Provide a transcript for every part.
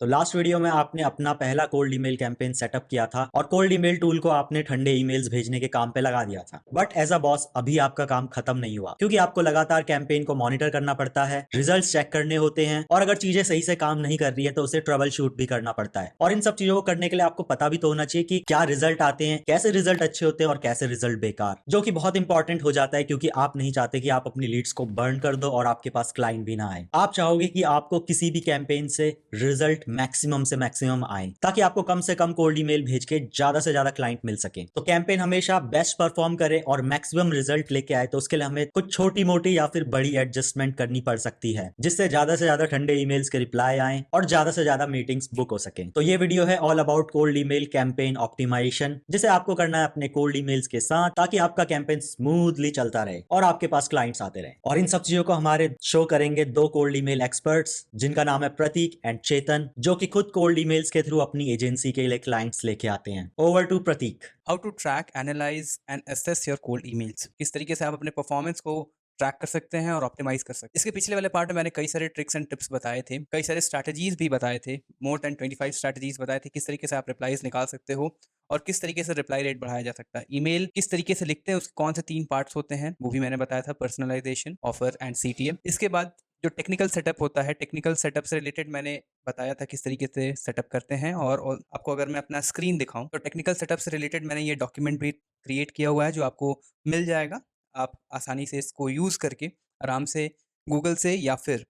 तो last video में आपने अपना पहला कोल्ड ईमेल कैंपेन सेटअप किया था और कोल्ड ईमेल टूल को आपने ठंडे ईमेल्स भेजने के काम पे लगा दिया था। बट एज अ बॉस अभी आपका काम खत्म नहीं हुआ, क्योंकि आपको लगातार कैंपेन को मॉनिटर करना पड़ता है, रिजल्ट्स चेक करने होते हैं और अगर चीजें सही से काम नहीं कर रही है तो उसे ट्रबल शूट भी करना पड़ता है। और इन सब चीजों को करने के लिए आपको पता भी तो होना चाहिए कि क्या रिजल्ट आते हैं, कैसे रिजल्ट अच्छे होते हैं और कैसे रिजल्ट बेकार, जो कि बहुत इंपॉर्टेंट हो जाता है, क्योंकि आप नहीं चाहते कि आप अपनी लीड्स को बर्न कर दो और आपके पास क्लाइंट भी ना आए। आप चाहोगे कि आपको किसी भी कैंपेन से रिजल्ट मैक्सिमम से मैक्सिमम आए, ताकि आपको कम से कम कोल्ड ईमेल भेज के ज्यादा से ज्यादा क्लाइंट मिल सके। तो कैंपेन हमेशा बेस्ट परफॉर्म करे और मैक्सिमम रिजल्ट लेके आए, तो उसके लिए हमें कुछ छोटी मोटी या फिर बड़ी एडजस्टमेंट करनी पड़ सकती है, जिससे ज्यादा से ज्यादा ठंडे ईमेल्स के रिप्लाई आए और ज्यादा से ज्यादा मीटिंग्स बुक हो सके। तो ये वीडियो है all about cold email campaign optimisation, जिसे आपको करना है अपने कोल्ड ईमेल्स के साथ, ताकि आपका कैंपेन स्मूथली चलता रहे और आपके पास क्लाइंट्स आते रहे। और इन सब चीजों को हमारे शो करेंगे दो कोल्ड ईमेल एक्सपर्ट्स, जिनका नाम है प्रतीक एंड चेतन, जो कि खुद कोल्ड ईमेल्स के थ्रू अपनी एजेंसी के लिए क्लाइंट्स लेके आते हैं। Over to Prateek. How to track analyse and assess your cold emails. किस तरीके से आप अपने परफॉर्मेंस को ट्रैक कर सकते हैं और ऑप्टिमाइज कर सकते हैं। इसके पिछले वाले पार्ट में मैंने कई सारे ट्रिक्स एंड टिप्स बताए थे, कई सारे स्ट्रैटेजीज भी बताए थे, मोर देन 25 स्ट्रैटेजीज बताए थे किस तरीके से आप रिप्लाईज निकाल सकते हो और किस तरीके से रिप्लाई रेट बढ़ाया जा सकता है। ईमेल किस तरीके से लिखते हैं, उसके कौन से 3 पार्ट्स होते हैं वो भी मैंने बताया था, पर्सनलाइजेशन, ऑफर एंड सीटीएम। इसके बाद जो टेक्निकल सेटअप होता है, टेक्निकल सेटअप से रिलेटेड मैंने बताया था किस तरीके से सेटअप करते हैं। और आपको अगर मैं अपना स्क्रीन दिखाऊं तो टेक्निकल सेटअप से रिलेटेड मैंने ये डॉक्यूमेंट भी क्रिएट किया हुआ है, जो आपको मिल जाएगा। आप आसानी से इसको यूज़ करके आराम से गूगल से या फिर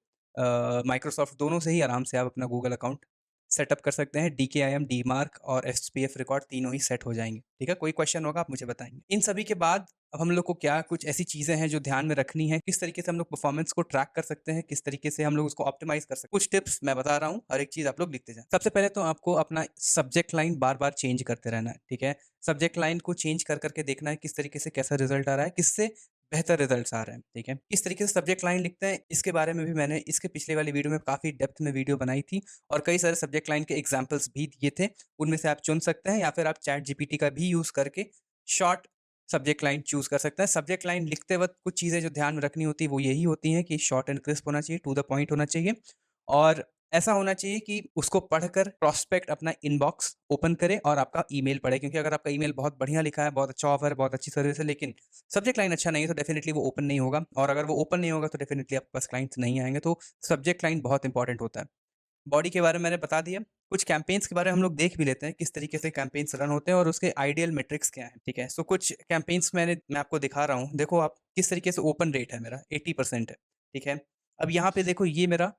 माइक्रोसॉफ्ट, दोनों से ही आराम से आप अपना गूगल अकाउंट सेटअप कर सकते हैं। DKIM, डीमार्क और SPF रिकॉर्ड तीनों ही सेट हो जाएंगे। ठीक है, कोई क्वेश्चन होगा आप मुझे बताएंगे। इन सभी के बाद अब हम लोग को क्या कुछ ऐसी चीज़ें हैं जो ध्यान में रखनी है, किस तरीके से हम लोग परफॉर्मेंस को ट्रैक कर सकते हैं, किस तरीके से हम लोग उसको ऑप्टिमाइज कर सकते हैं। कुछ टिप्स मैं बता रहा हूँ, हर एक चीज़ आप लोग लिखते जाएं। सबसे पहले तो आपको अपना सब्जेक्ट लाइन बार बार चेंज करते रहना है। ठीक है, सब्जेक्ट लाइन को चेंज कर करके देखना है किस तरीके से कैसा रिजल्ट आ रहा है, किससे बेहतर रिजल्ट्स आ रहे हैं। ठीक है, किस तरीके से सब्जेक्ट लाइन लिखते हैं इसके बारे में भी मैंने इसके पिछले वाली वीडियो में काफ़ी डेप्थ में वीडियो बनाई थी और कई सारे सब्जेक्ट लाइन के एग्जाम्पल्स भी दिए थे। उनमें से आप चुन सकते हैं या फिर आप चैट जीपीटी का भी यूज़ करके शॉर्ट सब्जेक्ट लाइन चूज़ कर सकते हैं। सब्जेक्ट लाइन लिखते वक्त कुछ चीज़ें जो ध्यान में रखनी होती है वो यही होती हैं कि शॉर्ट एंड क्रिस्प होना चाहिए, टू द पॉइंट होना चाहिए और ऐसा होना चाहिए कि उसको पढ़कर प्रॉस्पेक्ट अपना इनबॉक्स ओपन करे और आपका ईमेल पढ़े। क्योंकि अगर आपका ईमेल बहुत बढ़िया लिखा है, बहुत अच्छा ऑफर है, बहुत अच्छी सर्विस है, लेकिन सब्जेक्ट लाइन अच्छा नहीं है तो डेफिनेटली वो ओपन नहीं होगा और अगर वो ओपन नहीं होगा तो डेफिनेटली आपके पास क्लाइंट्स नहीं आएंगे। तो सब्जेक्ट लाइन बहुत इंपॉर्टेंट होता है। बॉडी के बारे में मैंने बता दिया। कुछ कैंपेन्स के बारे में हम लोग देख भी लेते हैं किस तरीके से कैंपेन्स रन होते हैं और उसके आइडियल मेट्रिक्स क्या हैं। ठीक है, सो कुछ कैंपेन्स मैं आपको दिखा रहा हूँ। देखो आप किस तरीके से ओपन रेट है मेरा 80% है। ठीक है, अब यहाँ पे देखो ये मेरा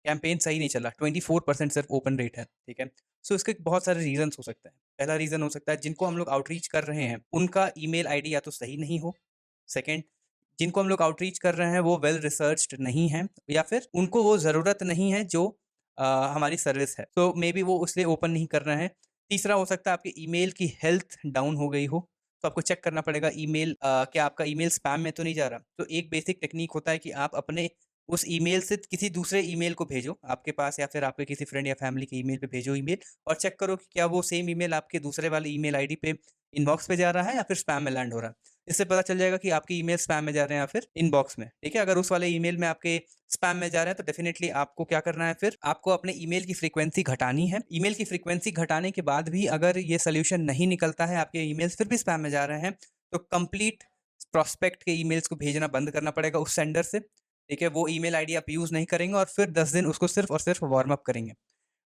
कैंपेन सही नहीं चला, 24% सिर्फ ओपन रेट है। ठीक है, सो इसके बहुत सारे रीजंस हो सकते हैं। पहला रीजन हो सकता है जिनको हम लोग आउटरीच कर रहे हैं उनका ईमेल आईडी या तो सही नहीं हो। सेकंड, जिनको हम लोग आउटरीच कर रहे हैं वो वेल रिसर्च्ड नहीं है या फिर उनको वो ज़रूरत नहीं है जो हमारी सर्विस है, तो मे बी वो इसलिए ओपन नहीं कर रहे हैं। तीसरा हो सकता है आपके ईमेल की हेल्थ डाउन हो गई हो, तो आपको चेक करना पड़ेगा ईमेल क्या आपका ईमेल स्पैम में तो नहीं जा रहा। तो एक बेसिक टेक्नीक होता है कि आप अपने उस ईमेल से किसी दूसरे ईमेल को भेजो आपके पास, या फिर आपके किसी फ्रेंड या फैमिली के ईमेल पे भेजो ईमेल और चेक करो कि क्या वो सेम ईमेल आपके दूसरे वाले ईमेल आईडी पे इनबॉक्स पे जा रहा है या फिर स्पैम में लैंड हो रहा है। इससे पता चल जाएगा कि आपके ईमेल स्पैम में जा रहे हैं या फिर इनबॉक्स में। ठीक है, अगर उस वाले ईमेल में आपके स्पैम में जा रहे हैं तो डेफिनेटली आपको क्या करना है, फिर आपको अपने ईमेल की फ्रीक्वेंसी घटानी है। ईमेल की फ्रीक्वेंसी घटाने के बाद भी अगर ये सोल्यूशन नहीं निकलता है, आपके ईमेल्स फिर भी स्पैम में जा रहे हैं, तो कंप्लीट प्रोस्पेक्ट के ईमेल्स को भेजना बंद करना पड़ेगा उस सेंडर से। ठीक है, वो ईमेल आईडी आप यूज़ नहीं करेंगे और फिर 10 दिन उसको सिर्फ और सिर्फ वार्म अप करेंगे।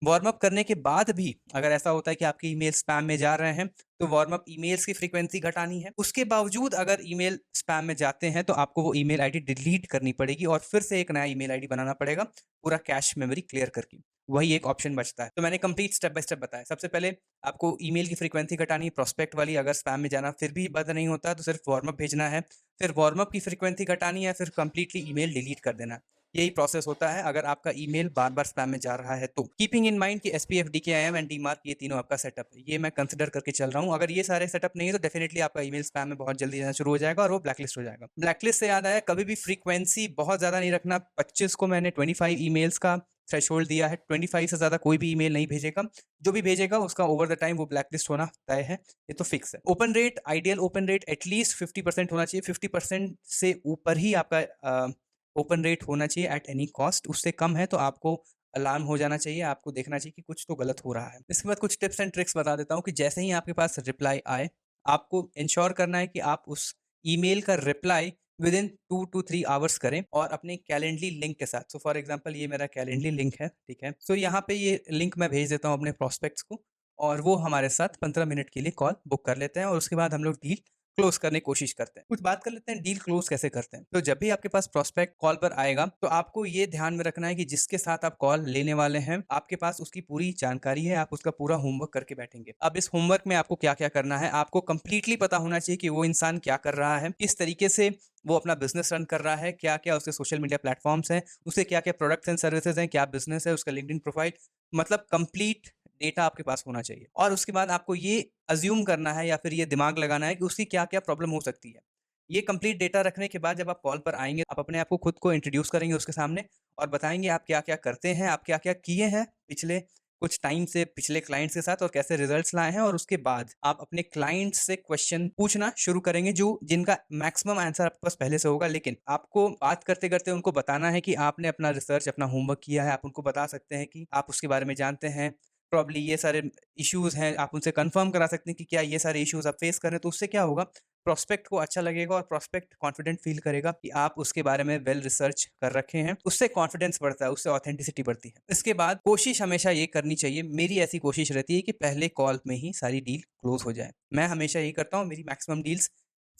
वार्म अप करने के बाद भी अगर ऐसा होता है कि आपके ईमेल स्पैम में जा रहे हैं, तो वार्म अप ईमेल्स की फ्रीक्वेंसी घटानी है। उसके बावजूद अगर ईमेल स्पैम में जाते हैं तो आपको वो ईमेल आईडी डिलीट करनी पड़ेगी और फिर से एक नया ईमेल आईडी बनाना पड़ेगा, पूरा कैश मेमोरी क्लियर करके। वही एक ऑप्शन बचता है। तो मैंने कंप्लीट स्टेप बाय स्टेप बताया। सबसे पहले आपको ईमेल की फ्रीक्वेंसी घटानी है, प्रोस्पेक्ट वाली। अगर स्पैम में जाना फिर भी बंद नहीं होता तो सिर्फ वार्म अप भेजना है। फिर वार्म अप की फ्रीक्वेंसी घटानी है, फिर कंप्लीटली ईमेल डिलीट कर देना है। यही प्रोसेस होता है अगर आपका ईमेल बार-बार स्पैम में जा रहा है तो। कीपिंग इन माइंड कि एसपीएफ, डीकेआईएम एंड डीमार्क ये तीनों आपका सेटअप है। ये मैं कंसीडर करके चल रहा हूँ। अगर ये सारे सेटअप नहीं है तो डेफिनिटली आपका ईमेल स्पैम में बहुत जल्दी जाना शुरू हो जाएगा और वो ब्लैकलिस्ट हो जाएगा। ब्लैकलिस्ट से याद आया, कभी भी फ्रीक्वेंसी बहुत ज़्यादा नहीं रखना। 25 को मैंने 25 ईमेल्स का थ्रेशोल्ड दिया है। 25 से ज़्यादा कोई भी ईमेल नहीं भेजेगा। जो भी भेजेगा उसका ओवर द टाइम वो ब्लैकलिस्ट होना तय है, ये तो फिक्स है। Open rate, ideal open rate at least 50% होना चाहिए। 50% से ऊपर ही आपका ओपन रेट होना चाहिए एट एनी कॉस्ट। उससे कम है तो आपको अलार्म हो जाना चाहिए, आपको देखना चाहिए कि कुछ तो गलत हो रहा है। इसके बाद कुछ टिप्स एंड ट्रिक्स बता देता हूँ कि जैसे ही आपके पास रिप्लाई आए, आपको इंश्योर करना है कि आप उस ईमेल का reply within 2 to 3 hours करें और अपने कैलेंडली लिंक के साथ। सो फॉर एग्जांपल ये मेरा कैलेंडली लिंक है, ठीक है? सो यहाँ पे ये लिंक मैं भेज देता हूँ अपने प्रॉस्पेक्ट्स को और वो हमारे साथ 15 मिनट के लिए कॉल बुक कर लेते हैं और उसके बाद हम लोग डील क्लोज करने की कोशिश करते हैं। कुछ बात कर लेते हैं डील क्लोज कैसे करते हैं। तो जब भी आपके पास प्रोस्पेक्ट कॉल पर आएगा तो आपको ये ध्यान में रखना है कि जिसके साथ आप कॉल लेने वाले हैं आपके पास उसकी पूरी जानकारी है, आप उसका पूरा होमवर्क करके बैठेंगे। अब इस होमवर्क में आपको क्या क्या करना है, आपको कंप्लीटली पता होना चाहिए कि वो इंसान क्या कर रहा है, किस तरीके से वो अपना बिजनेस रन कर रहा है, क्या क्या उसके सोशल मीडिया प्लेटफॉर्म्स हैं, उसके क्या क्या प्रोडक्ट्स एंड सर्विसेज हैं, क्या बिजनेस है, उसका लिंक्डइन प्रोफाइल, मतलब कंप्लीट डेटा आपके पास होना चाहिए। और उसके बाद आपको ये अज्यूम करना है या फिर ये दिमाग लगाना है कि उसकी क्या-क्या प्रॉब्लम हो सकती है। ये कंप्लीट डेटा रखने के बाद जब आप कॉल पर आएँगे, आप अपने आप को खुद को इंट्रोड्यूस करेंगे उसके सामने और बताएँगे आप क्या-क्या करते हैं, आप क्या-क्या किए हैं पिछले कुछ टाइम से पिछले क्लाइंट्स के साथ और कैसे रिजल्ट्स लाए हैं और उसके बाद आप अपने क्लाइंट्स से क्वेश्चन पूछना शुरू करेंगे जो जिनका मैक्सिमम आंसर आपके पास पहले से होगा। लेकिन आपको बात करते-करते उनको बताना है कि आपने अपना रिसर्च, अपना होमवर्क किया है। आप उनको बता सकते हैं कि आप उसके बारे में जानते हैं। प्रॉब्ली ये सारे इश्यूज़ हैं, आप उनसे कन्फर्म करा सकते हैं कि क्या ये सारे इश्यूज़ आप फेस कर रहे हैं, तो उससे क्या होगा, प्रोस्पेक्ट को अच्छा लगेगा और प्रोस्पेक्ट कॉन्फिडेंट फील करेगा कि आप उसके बारे में वेल रिसर्च कर रखे हैं। उससे कॉन्फिडेंस बढ़ता है, उससे ऑथेंटिसिटी बढ़ती है। इसके बाद कोशिश हमेशा ये करनी चाहिए, मेरी ऐसी कोशिश रहती है कि पहले कॉल में ही सारी डील क्लोज़ हो जाए। मैं हमेशा यही करता हूँ, मेरी मैक्सिमम डील्स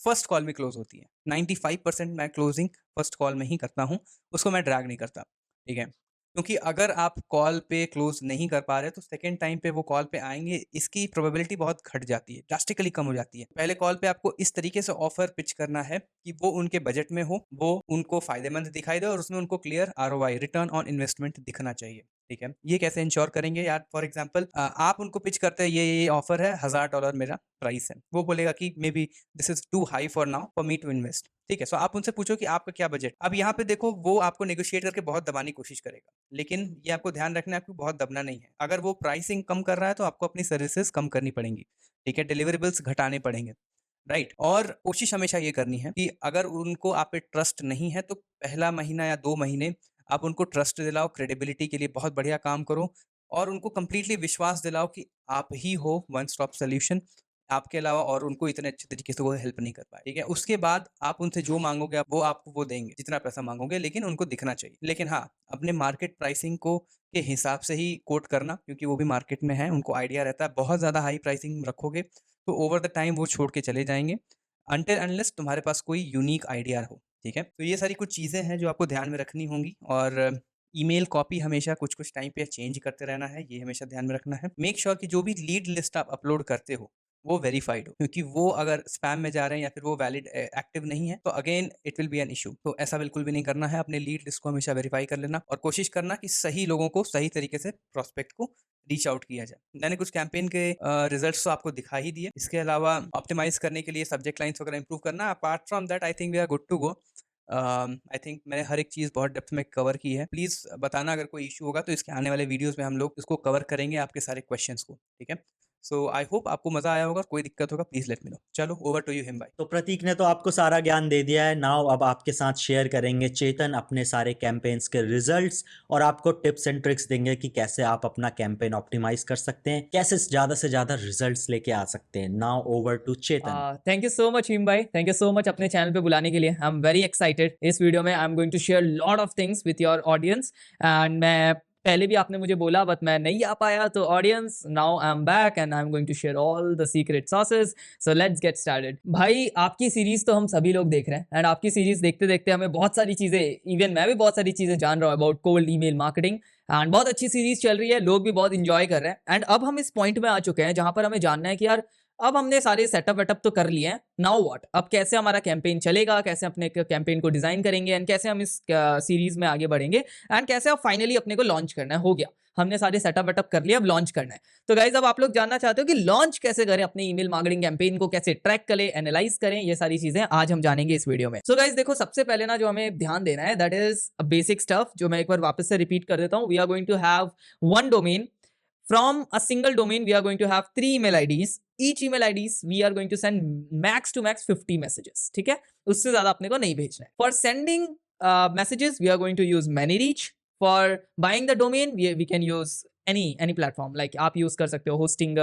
फर्स्ट कॉल में क्लोज़ होती है। 95% मैं क्लोजिंग फर्स्ट कॉल में ही करता हूँ, उसको मैं ड्रैग नहीं करता, ठीक है? क्योंकि अगर आप कॉल पे क्लोज नहीं कर पा रहे तो सेकंड टाइम पे वो कॉल पे आएँगे, इसकी प्रोबेबिलिटी बहुत घट जाती है, ड्रास्टिकली कम हो जाती है। पहले कॉल पे आपको इस तरीके से ऑफर पिच करना है कि वो उनके बजट में हो, वो उनको फ़ायदेमंद दिखाई दे और उसमें उनको clear ROI return on investment दिखना चाहिए, ठीक है? ये कैसे इंश्योर करेंगे यार, फॉर एग्ज़ाम्पल आप उनको पिच करते हैं ये ऑफर है, $1000 मेरा प्राइस है। वो बोलेगा कि maybe this is too high for now for me to invest, ठीक है? सो आप उनसे पूछो कि आपका क्या बजट? अब यहाँ पे देखो वो आपको नेगोशिएट करके बहुत दबाने की कोशिश करेगा। लेकिन ये आपको ध्यान रखना है, आपको बहुत दबना नहीं है। अगर वो प्राइसिंग कम कर रहा है तो आपको अपनी सर्विसेज कम करनी पड़ेंगी, ठीक है? डिलिवरेबल्स घटाने पड़ेंगे, राइट? और कोशिश हमेशा ये करनी है कि अगर उनको आप पे ट्रस्ट नहीं है तो पहला महीना या 2 महीने आप उनको ट्रस्ट दिलाओ, क्रेडिबिलिटी के लिए बहुत बढ़िया काम करो और उनको कंप्लीटली विश्वास दिलाओ कि आप ही हो वन स्टॉप सॉल्यूशन, आपके अलावा और उनको इतने अच्छे तरीके से वो हेल्प नहीं कर पाए, ठीक है? उसके बाद आप उनसे जो माँगोगे आप वो आपको वो देंगे, जितना पैसा माँगोगे, लेकिन उनको दिखना चाहिए। लेकिन हाँ, अपने मार्केट प्राइसिंग को के हिसाब से ही कोट करना, क्योंकि वो भी मार्केट में है, उनको आइडिया रहता है। बहुत ज़्यादा हाई प्राइसिंग रखोगे तो ओवर द टाइम वो छोड़ के चले जाएँगे, अनटिल अनलेस तुम्हारे पास कोई यूनिक आइडिया हो, ठीक है? तो ये सारी कुछ चीज़ें हैं जो आपको ध्यान में रखनी होंगी और ईमेल कॉपी हमेशा कुछ-कुछ टाइम पे चेंज करते रहना है, ये हमेशा ध्यान में रखना है। मेक श्योर कि जो भी लीड लिस्ट आप अपलोड करते हो, वो वेरिफाइड हो, क्योंकि वो अगर स्पैम में जा रहे हैं या फिर वो वैलिड एक्टिव नहीं है तो again it will be an issue. तो ऐसा बिल्कुल भी नहीं करना है, अपने लीड लिस्ट को हमेशा वेरीफाई कर लेना और कोशिश करना कि सही लोगों को सही तरीके से प्रोस्पेक्ट को रीच आउट किया जाए। मैंने कुछ कैंपेन के रिजल्ट्स तो आपको दिखा ही दिए। इसके अलावा ऑप्टिमाइज करने के लिए सब्जेक्ट लाइन्स वगैरह इंप्रूव करना, apart from that I think we are good to go. I think मैंने हर एक चीज़ बहुत डेप्थ में कवर की है। प्लीज़ बताना अगर कोई इश्यू होगा तो इसके आने वाले वीडियोज़ में हम लोग इसको कवर करेंगे, आपके सारे क्वेश्चंस को, ठीक है? सो आई होप आपको मज़ा आया होगा, कोई दिक्कत होगा प्लीज़ लेट मी नो। चलो ओवर टू यू हिम भाई। तो प्रतीक ने तो आपको सारा ज्ञान दे दिया है। नाउ अब आपके साथ शेयर करेंगे चेतन अपने सारे कैंपेन्स के रिजल्ट्स और आपको टिप्स एंड ट्रिक्स देंगे कि कैसे आप अपना कैंपेन ऑप्टिमाइज कर सकते हैं, कैसे ज़्यादा से ज़्यादा रिजल्ट्स लेके आ सकते हैं। Now over to Chetan. Thank you so much हिम भाई, थैंक यू सो मच अपने चैनल पे बुलाने के लिए। I am very excited. इस वीडियो में I am going to share lot of things with your audience and मैं पहले भी आपने मुझे बोला बट मैं नहीं आ पाया, तो audience now I am back and I am going to share all the secret sauces. So let's get started. भाई आपकी सीरीज तो हम सभी लोग देख रहे हैं एंड आपकी सीरीज देखते देखते हमें बहुत सारी चीजें, इवन मैं भी बहुत सारी चीजें जान रहा हूँ about cold email marketing and बहुत अच्छी सीरीज चल रही है, लोग भी बहुत इंजॉय कर रहे हैं। एंड अब हम इस पॉइंट में आ चुके हैं जहां पर हमें जानना है कि यार अब हमने सारे सेटअप वेटअप तो कर लिए हैं, नाउ व्हाट, अब कैसे हमारा कैंपेन चलेगा, कैसे अपने कैंपेन को डिजाइन करेंगे एंड कैसे हम इस सीरीज में आगे बढ़ेंगे एंड कैसे अब फाइनली अपने को लॉन्च करना है। हो गया, हमने सारे सेटअप वेटअप कर लिया, अब लॉन्च करना है। तो गाइज अब आप लोग जानना चाहते हो कि लॉन्च कैसे करें, अपने ईमेल मार्केटिंग कैंपेन को कैसे ट्रैक करें, एनालाइज करें, ये सारी चीजें आज हम जानेंगे इस वीडियो में। सो गाइज देखो, सबसे पहले ना जो हमें ध्यान देना है दैट इज बेसिक स्टफ, जो मैं एक बार वापस से रिपीट कर देता हूँ। We are going to have one domain. From a single domain, we are going to have 3 email IDs. Each email IDs, we are going to send max to max 50 messages. ठीक है, उससे ज्यादा अपने को नहीं भेजना है. For sending messages, we are going to use ManyReach. For buying the domain we can use any platform, like आप यूज कर सकते हो होस्टिंग,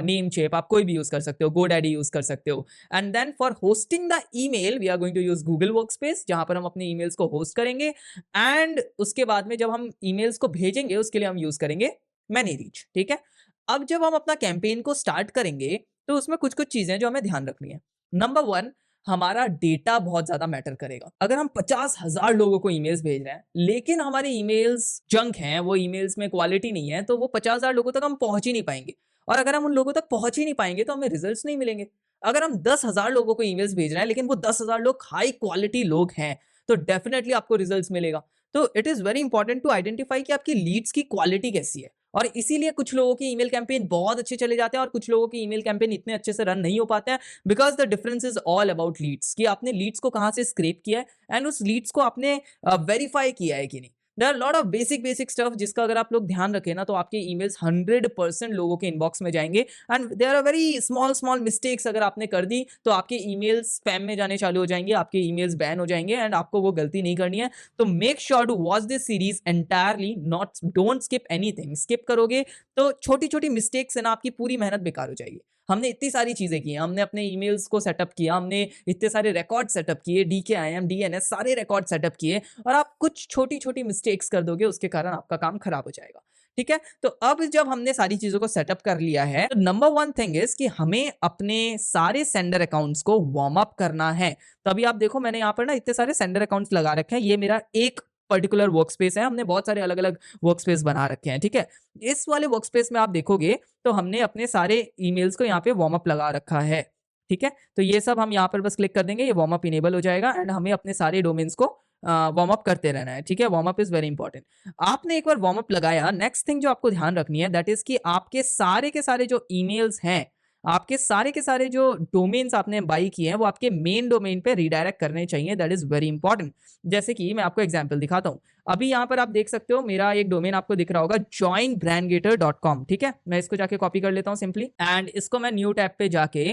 नेमचेप, आप कोई भी यूज कर सकते हो, GoDaddy यूज कर सकते हो. And then for hosting the email we are going to use Google Workspace, जहां पर हम अपने ईमेल्स को होस्ट करेंगे. एंड उसके बाद में जब हम ईमेल्स को भेजेंगे उसके लिए हम यूज करेंगे ManyReach. ठीक है. अब जब हम अपना कैंपेन को स्टार्ट करेंगे तो उसमें कुछ कुछ चीजें जो हमें ध्यान रखनी है. नंबर 1, हमारा डेटा बहुत ज्यादा मैटर करेगा. अगर हम 50,000 लोगों को ईमेल्स भेज रहे हैं लेकिन हमारे ईमेल्स जंक हैं, वो ईमेल्स में क्वालिटी नहीं है, तो वो 50,000 लोगों तक हम पहुंच ही नहीं पाएंगे. और अगर हम उन लोगों तक पहुंच ही नहीं पाएंगे तो हमें रिजल्ट्स नहीं मिलेंगे. अगर हम 10,000 लोगों को ईमेल्स भेज रहे हैं लेकिन वो 10,000 लोग हाई क्वालिटी लोग हैं तो डेफिनेटली आपको रिजल्ट्स मिलेगा. तो it is very important to identify कि आपकी लीड्स की क्वालिटी कैसी है. और इसीलिए कुछ लोगों की ईमेल कैंपेन बहुत अच्छे चले जाते हैं और कुछ लोगों की ईमेल कैंपेन इतने अच्छे से रन नहीं हो पाते हैं, because the difference is all about leads, कि आपने लीड्स को कहां से स्क्रैप किया है एंड उस लीड्स को आपने वेरीफाई किया है कि नहीं. There are lot of basic stuff जिसका अगर आप लोग ध्यान रखें ना तो आपके ईमेल्स 100% लोगों के इनबॉक्स में जाएंगे. And there are very small mistakes अगर आपने कर दी तो आपके ईमेल्स स्पैम में जाने चालू हो जाएंगे, आपके ईमेल्स बैन हो जाएंगे एंड आपको वो गलती नहीं करनी है. तो make sure to watch this series entirely, not don't skip anything. Skip करोगे तो छोटी छोटी मिस्टेक्स है ना, आपकी पूरी मेहनत बेकार हो जाएगी. हमने इतनी सारी चीजें की हैं, हमने अपने ईमेल्स को सेटअप किया, हमने इतने सारे रिकॉर्ड सेटअप किए, DKIM DNS सारे रिकॉर्ड सेटअप किए, और आप कुछ छोटी छोटी मिस्टेक्स कर दोगे उसके कारण आपका काम खराब हो जाएगा. ठीक है. तो अब जब हमने सारी चीजों को सेटअप कर लिया है तो नंबर 1 थिंग इज कि हमें अपने सारे सेंडर अकाउंट्स को वार्म अप करना है. तो अभी आप देखो मैंने यहाँ पर ना इतने सारे सेंडर अकाउंट्स लगा रखे हैं. ये मेरा एक पर्टिकुलर वर्कस्पेस है, हमने बहुत सारे अलग अलग वर्कस्पेस बना रखे हैं. ठीक है. इस वाले वर्कस्पेस में आप देखोगे तो हमने अपने सारे ईमेल्स को यहाँ पे वार्म अप लगा रखा है. ठीक है. तो ये सब हम यहाँ पर बस क्लिक कर देंगे, ये वार्म अप इनेबल हो जाएगा एंड हमें अपने सारे डोमेन्स को वार्म अप करते रहना है. ठीक है. Warm up is very important. आपने एक बार वार्म अप लगाया, नेक्स्ट थिंग जो आपको ध्यान रखनी है दैट इज कि आपके सारे के सारे जो ईमेल्स हैं, आपके सारे के सारे जो डोमेन्स आपने बाई किए हैं वो आपके मेन डोमेन पे रीडायरेक्ट करने चाहिए. That is very important. जैसे कि मैं आपको एग्जांपल दिखाता हूं. अभी यहाँ पर आप देख सकते हो मेरा एक डोमेन आपको दिख रहा होगा joinbrandgator.com. ठीक है. मैं इसको जाके कॉपी कर लेता हूँ सिंपली एंड इसको मैं न्यू टैब पे जाके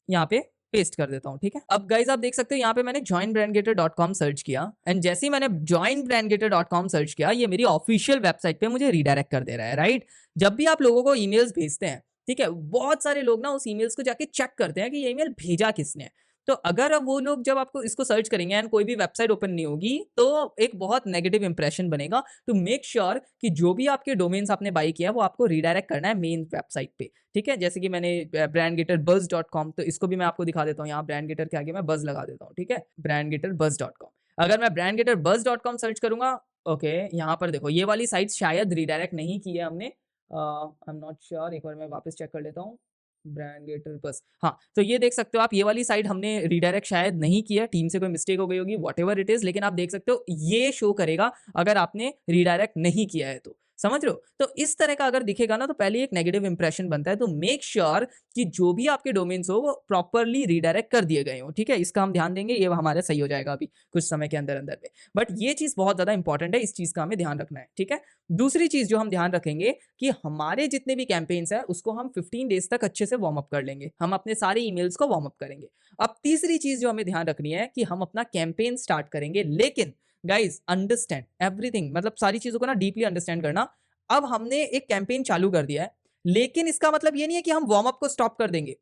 यहाँ पे पेस्ट कर देता हूँ. ठीक है. अब गाइज आप देख सकते हो यहाँ पे मैंने joinbrandgator.com सर्च किया एंड जैसे ही मैंने joinbrandgator.com सर्च किया ये मेरी ऑफिशियल वेबसाइट पे मुझे रीडायरेक्ट कर दे रहा है. राइट. जब भी आप लोगों को ईमेल्स भेजते हैं, ठीक है, बहुत सारे लोग ना उस ईमेल्स को जाके चेक करते हैं कि ये ईमेल भेजा किसने है. तो अगर अब वो लोग जब आपको इसको सर्च करेंगे एंड कोई भी वेबसाइट ओपन नहीं होगी तो एक बहुत नेगेटिव इंप्रेशन बनेगा. तो मेक श्योर कि जो भी आपके डोमेन्स आपने बाई किया है वो आपको रीडायरेक्ट करना है मेन वेबसाइट पे. ठीक है. जैसे कि मैंने brandgaterbuzz.com, तो इसको भी मैं आपको दिखा देता हूँ. यहाँ brandgator के आगे मैं बuzz लगा देता हूँ. ठीक है. brandgaterbuzz.com. अगर मैं brandgaterbuzz.com सर्च करूंगा, ओके, यहाँ पर देखो ये वाली साइट शायद रीडायरेक्ट नहीं की है हमने. I am not sure. एक बार मैं वापस चेक कर लेता हूँ. ब्रांडगेटर बस, हाँ, तो ये देख सकते हो आप, ये वाली साइट हमने रीडायरेक्ट शायद नहीं किया, टीम से कोई मिस्टेक हो गई होगी, व्हाटएवर इट इज, लेकिन आप देख सकते हो ये शो करेगा अगर आपने रीडायरेक्ट नहीं किया है तो. समझ रहे हो. तो इस तरह का अगर दिखेगा ना तो पहले एक नेगेटिव इंप्रेशन बनता है. तो मेक श्योर कि जो भी आपके डोमेन्स हो वो प्रॉपरली रीडायरेक्ट कर दिए गए हो. ठीक है. इसका हम ध्यान देंगे, ये हमारा सही हो जाएगा अभी कुछ समय के अंदर अंदर में. बट ये चीज बहुत ज्यादा इंपॉर्टेंट है, इस चीज का हमें ध्यान रखना है. ठीक है. दूसरी चीज जो हम ध्यान रखेंगे कि हमारे जितने भी कैंपेन्स है उसको हम 15 डेज तक अच्छे से वार्म अप कर लेंगे. हम अपने सारे ईमेल्स को वार्म अप करेंगे. अब तीसरी चीज जो हमें ध्यान रखनी है कि हम अपना कैंपेन स्टार्ट करेंगे, लेकिन गाइज अंडरस्टैंड एवरीथिंग, मतलब सारी चीजों को ना डीपली अंडरस्टैंड करना. अब हमने एक कैंपेन चालू कर दिया है लेकिन इसका मतलब ये नहीं है कि हम वार्म अप को स्टॉप कर देंगे.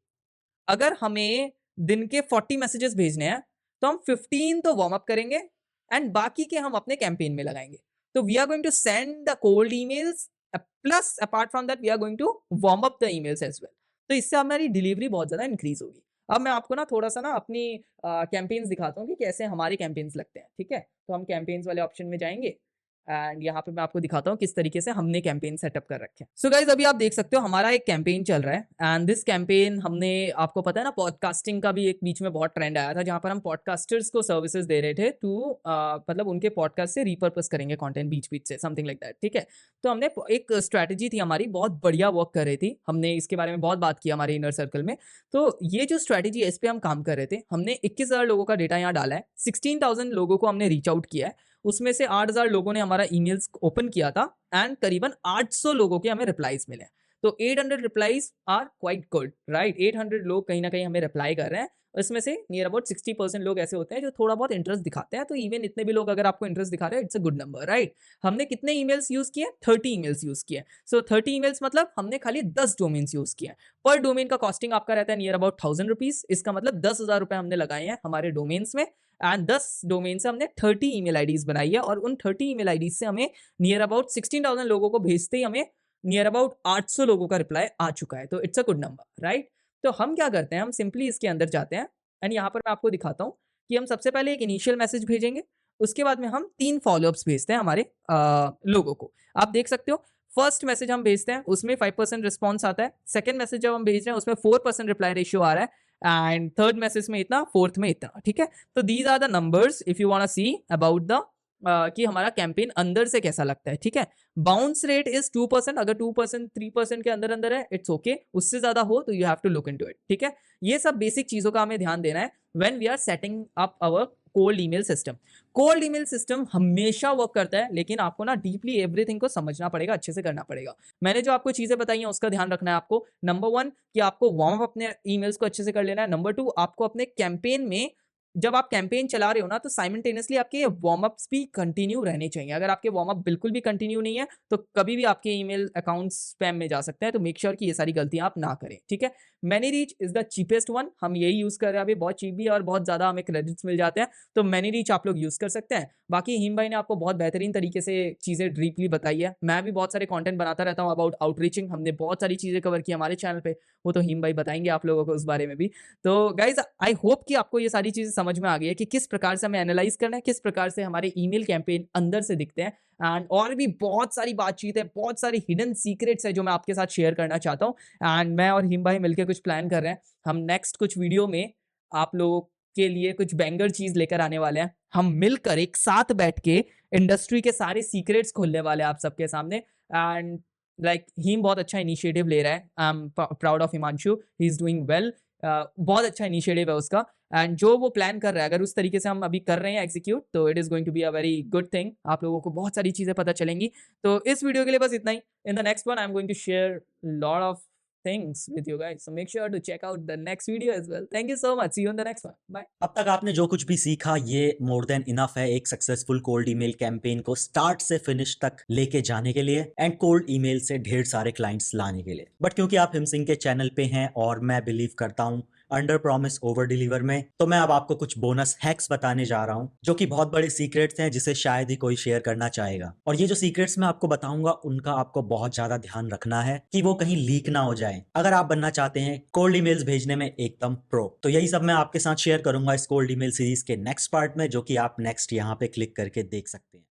अगर हमें दिन के 40 मैसेजेस भेजने हैं तो हम 15 तो वार्म अप करेंगे एंड बाकी के हम अपने कैंपेन में लगाएंगे. तो we are going to send the cold emails plus apart from that we are going to warm up the emails as well. तो इससे हमारी डिलीवरी बहुत ज्यादा इंक्रीज होगी. अब मैं आपको ना थोड़ा सा ना अपनी कैंपेन्स दिखाता हूँ कि कैसे हमारे कैंपेन्स लगते हैं. ठीक है. तो हम कैंपेन्स वाले ऑप्शन में जाएंगे एंड यहाँ पे मैं आपको दिखाता हूँ किस तरीके से हमने कैंपेन सेटअप कर रखे हैं. सो गाइज अभी आप देख सकते हो हमारा एक कैंपेन चल रहा है एंड दिस कैंपेन हमने, आपको पता है ना पॉडकास्टिंग का भी एक बीच में बहुत ट्रेंड आया था जहाँ पर हम पॉडकास्टर्स को सर्विसेज दे रहे थे टू मतलब उनके पॉडकास्ट से रिपर्पस करेंगे कंटेंट बीच बीच से, समथिंग लाइक दैट. ठीक है. तो हमने एक स्ट्रैटेजी थी हमारी, बहुत बढ़िया वर्क कर रही थी, हमने इसके बारे में बहुत बात की हमारे इनर सर्कल में. तो ये जो स्ट्रैटेजी है इस पर हम काम कर रहे थे. हमने 21,000 लोगों का डेटा यहाँ डाला है, 16,000 लोगों को हमने रीच आउट किया है, उसमें से 8,000 लोगों ने हमारा ईमेल्स ओपन किया था एंड करीबन 800 लोगों के हमें रिप्लाईज मिले. तो 800 replies are quite good, right. 800 लोग कहीं ना कहीं हमें रिप्लाई कर रहे हैं इसमें से नियर अबाउट 60% लोग ऐसे होते हैं जो थोड़ा बहुत इंटरेस्ट दिखाते हैं। तो इवन इतने भी लोग अगर आपको इंटरेस्ट दिखा रहे हैं, it's a good number, right? हमने कितने ईमेल्स यूज किए? 30 ईमेल्स यूज किए। सो 30 ईमेल्स मतलब हमने खाली 10 डोमेन्स यूज किए। पर डोमेन का कॉस्टिंग आपका रहता है नियर अबाउट 1000 रुपीज। इसका मतलब 10,000 रुपए हमने लगाए हैं हमारे डोमेन्स में, एंड 10 डोमेन से हमने 30 ईमेल आईडीज बनाई है, और उन 30 ईमेल आईडीज से हमें नियर अबाउट 16,000 लोगों को भेजते ही हमें नियर अबाउट 800 लोगों का रिप्लाई आ चुका है। तो it's a good number, right? तो हम क्या करते हैं, हम सिंपली इसके अंदर जाते हैं, एंड यहाँ पर मैं आपको दिखाता हूँ कि हम सबसे पहले एक इनिशियल मैसेज भेजेंगे, उसके बाद में हम 3 फॉलोअप्स भेजते हैं हमारे लोगों को। आप देख सकते हो, फर्स्ट मैसेज हम भेजते हैं उसमें 5% रिस्पॉन्स आता है, सेकंड मैसेज जब हम भेज रहे हैं उसमें 4% रिप्लाई रेशियो आ रहा है, एंड थर्ड मैसेज में इतना, फोर्थ में इतना, ठीक है? तो these are the numbers if you want see about the कि हमारा कैंपेन अंदर से कैसा लगता है, ठीक है? Bounce rate is 2%। अगर 2% 3% के अंदर अंदर है, इट्स ओके। उससे ज्यादा हो तो you have to look into it, ठीक है? ये सब बेसिक चीजों का हमें ध्यान देना है when we are setting up our cold email system. Cold email system हमेशा वर्क करता है, लेकिन आपको ना डीपली एवरीथिंग को समझना पड़ेगा, अच्छे से करना पड़ेगा। मैंने जो आपको चीजें बताई हैं उसका ध्यान रखना है आपको। नंबर 1 कि आपको वार्म अप अपने ईमेल्स को अच्छे से कर लेना है। नंबर 2 आपको अपने कैंपेन में, जब आप कैंपेन चला रहे हो ना, तो साइमल्टेनियसली आपके वार्म अप्स भी कंटिन्यू रहने चाहिए। अगर आपके वार्म अप बिल्कुल भी कंटिन्यू नहीं है तो कभी भी आपके ईमेल अकाउंट स्पैम में जा सकते हैं। तो मेक श्योर कि ये सारी गलतियां आप ना करें, ठीक है? Many reach is the cheapest one. हम यही यूज कर रहे हैं अभी, बहुत चीप भी है और बहुत ज्यादा हमें क्रेडिट्स मिल जाते हैं। तो मैनी रीच आप लोग यूज कर सकते हैं। बाकी हिम भाई ने आपको बहुत बेहतरीन तरीके से चीजें डीपली बताई है। मैं भी बहुत सारे कंटेंट बनाता रहता हूँ अबाउट आउटरीचिंग। हमने बहुत सारी चीजें कवर की हमारे चैनल पे, वो तो हिम भाई बताएंगे आप लोगों को उस बारे में भी। तो गाइज आई होप कि आपको ये सारी चीजें समझ में आ गई है कि किस प्रकार से हमें एनालाइज करना है, किस प्रकार से हमारे ईमेल कैंपेन अंदर से दिखते हैं। एंड और भी बहुत सारी बातचीत है, बहुत सारी हिडन सीक्रेट्स है जो मैं आपके साथ शेयर करना चाहता हूँ। एंड मैं और हिम भाई मिलकर कुछ प्लान कर रहे हैं। हम नेक्स्ट कुछ वीडियो में आप लोगों के लिए कुछ बैंगर चीज लेकर आने वाले हैं। हम मिलकर एक साथ बैठ के इंडस्ट्री के सारे सीक्रेट्स खोलने वाले हैं आप सबके सामने। एंड लाइक हिम बहुत अच्छा इनिशिएटिव ले रहा है। I am proud of Himanshu, he is doing well. बहुत अच्छा इनिशिएटिव है उसका, एंड जो वो प्लान कर रहा है अगर उस तरीके से हम अभी कर रहे हैं एग्जीक्यूट, तो it is going to be a very good thing. आप लोगों को बहुत सारी चीजें पता चलेंगी। तो इस वीडियो के लिए बस इतना ही। In the next one I am going to share lot of things with you guys, so make sure to check out the next video as well. Thank you so much. See you in the next one. Bye. अब तक आपने जो कुछ भी सीखा ये more than enough है एक सक्सेसफुल कोल्ड ईमेल कैंपेन को स्टार्ट से फिनिश तक लेके जाने के लिए एंड कोल्ड ईमेल से ढेर सारे क्लाइंट्स लाने के लिए। बट क्योंकि आप हिम सिंह के चैनल पे हैं और मैं बिलीव करता हूँ अंडर प्रॉमिस ओवर डिलीवर में, तो मैं अब आपको कुछ बोनस हैक्स बताने जा रहा हूँ जो कि बहुत बड़े सीक्रेट्स हैं जिसे शायद ही कोई शेयर करना चाहेगा। और ये जो सीक्रेट्स मैं आपको बताऊंगा उनका आपको बहुत ज्यादा ध्यान रखना है कि वो कहीं लीक ना हो जाए अगर आप बनना चाहते हैं कोल्ड ईमेल्स भेजने में एकदम प्रो। तो यही सब मैं आपके साथ शेयर करूंगा इस कोल्ड ईमेल सीरीज के नेक्स्ट पार्ट में, जो कि आप नेक्स्ट यहाँ पे क्लिक करके देख सकते हैं।